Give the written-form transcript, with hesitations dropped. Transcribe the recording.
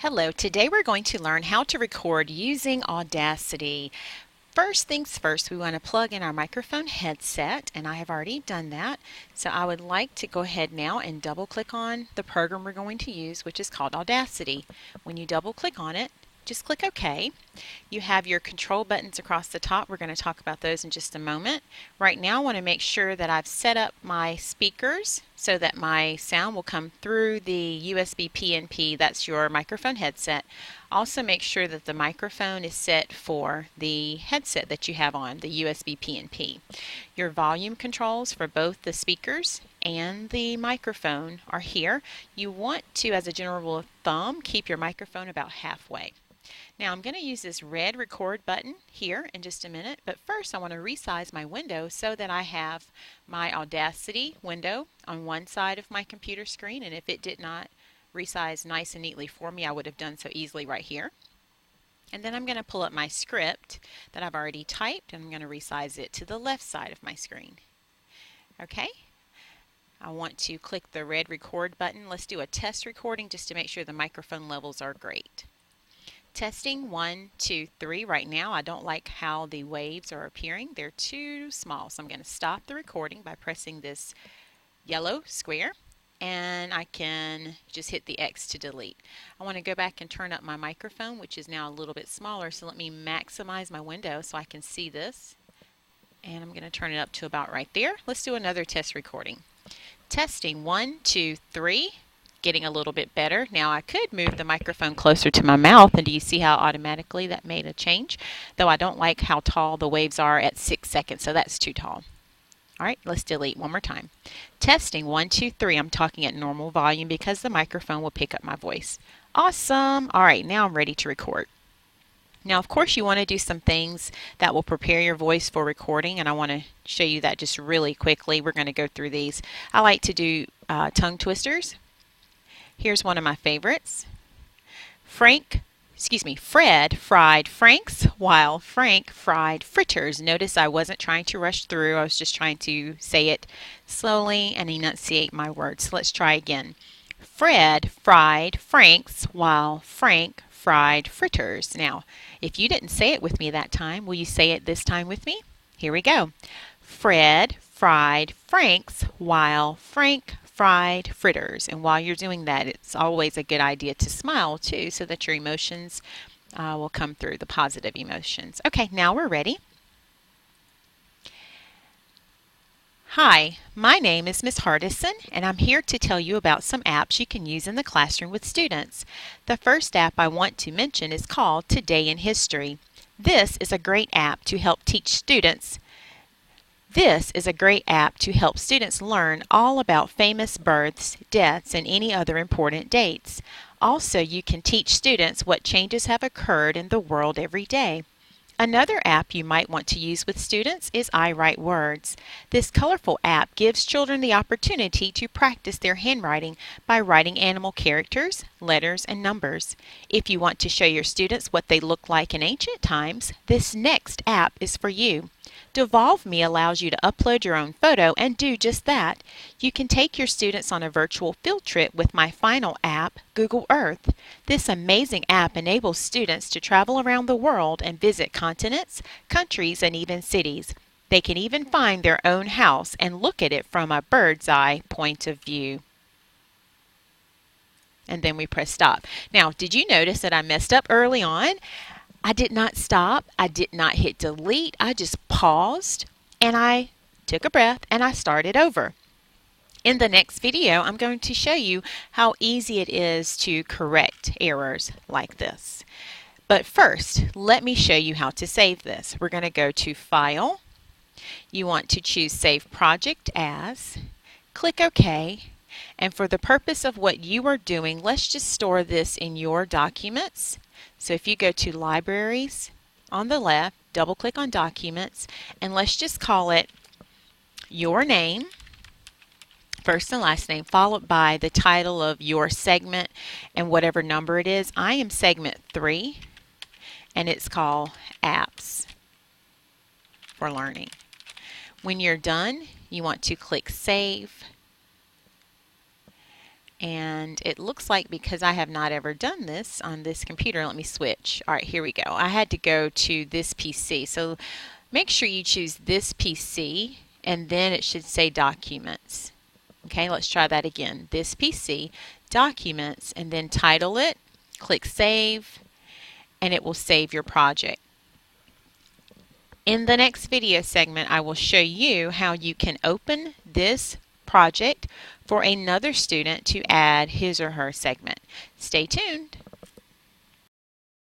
Hello, today we're going to learn how to record using Audacity. First things first, we want to plug in our microphone headset, and I have already done that. So I would like to go ahead now and double click on the program we're going to use, which is called Audacity. When you double click on it, just click OK. You have your control buttons across the top. We're going to talk about those in just a moment. Right now I want to make sure that I've set up my speakers so that my sound will come through the USB PNP, that's your microphone headset. Also make sure that the microphone is set for the headset that you have on, the USB PNP. Your volume controls for both the speakers and the microphone are here. You want to, as a general rule of thumb, keep your microphone about halfway. Now I'm going to use this red record button here in just a minute, but first I want to resize my window so that I have my Audacity window on one side of my computer screen, and if it did not resize nice and neatly for me, I would have done so easily right here. And then I'm going to pull up my script that I've already typed, and I'm going to resize it to the left side of my screen. Okay, I want to click the red record button. Let's do a test recording just to make sure the microphone levels are great. Testing 1, 2, 3. Right now I don't like how the waves are appearing. They're too small. So I'm going to stop the recording by pressing this yellow square, and I can just hit the X to delete. I want to go back and turn up my microphone, which is now a little bit smaller, so let me maximize my window so I can see this. And I'm going to turn it up to about right there. Let's do another test recording. Testing 1, 2, 3. Getting a little bit better. Now I could move the microphone closer to my mouth, and do you see how automatically that made a change? Though I don't like how tall the waves are at 6 seconds, so that's too tall. Alright, let's delete one more time. Testing 1, 2, 3. I'm talking at normal volume because the microphone will pick up my voice. Awesome! Alright, now I'm ready to record. Now, of course, you want to do some things that will prepare your voice for recording, and I want to show you that just really quickly. We're going to go through these. I like to do tongue twisters. Here's one of my favorites. Fred fried Franks while Frank fried fritters. Notice I wasn't trying to rush through. I was just trying to say it slowly and enunciate my words. So let's try again. Fred fried Franks while Frank fried fritters. Now, if you didn't say it with me that time, will you say it this time with me? Here we go. Fred fried Franks while Frank fried fritters. And while you're doing that, it's always a good idea to smile too, so that your emotions will come through, the positive emotions. Okay, now we're ready. Hi, my name is Miss Hardison, and I'm here to tell you about some apps you can use in the classroom with students. The first app I want to mention is called Today in History. This is a great app to help students learn all about famous births, deaths, and any other important dates. Also, you can teach students what changes have occurred in the world every day. Another app you might want to use with students is I Write Words. This colorful app gives children the opportunity to practice their handwriting by writing animal characters, letters, and numbers. If you want to show your students what they looked like in ancient times, this next app is for you. Devolve Me allows you to upload your own photo and do just that. You can take your students on a virtual field trip with my final app, Google Earth. This amazing app enables students to travel around the world and visit continents, countries, and even cities. They can even find their own house and look at it from a bird's eye point of view. And then we press stop. Now, did you notice that I messed up early on? I did not stop. I did not hit delete. I just paused and I took a breath and I started over. In the next video, I'm going to show you how easy it is to correct errors like this. But first, let me show you how to save this. We're going to go to File. You want to choose Save Project As. Click OK. And for the purpose of what you are doing, let's just store this in your documents. So if you go to Libraries on the left, double click on Documents, and let's just call it your name, first and last name, followed by the title of your segment and whatever number it is. I am segment 3, and it's called Apps for Learning. When you're done, you want to click Save, And it looks like because I have not ever done this on this computer, let me switch. All right, here we go. I had to go to this PC. So make sure you choose this PC and then it should say Documents. Okay, let's try that again. This PC, Documents, and then title it, click Save, and it will save your project. In the next video segment, I will show you how you can open this project for another student to add his or her segment. Stay tuned.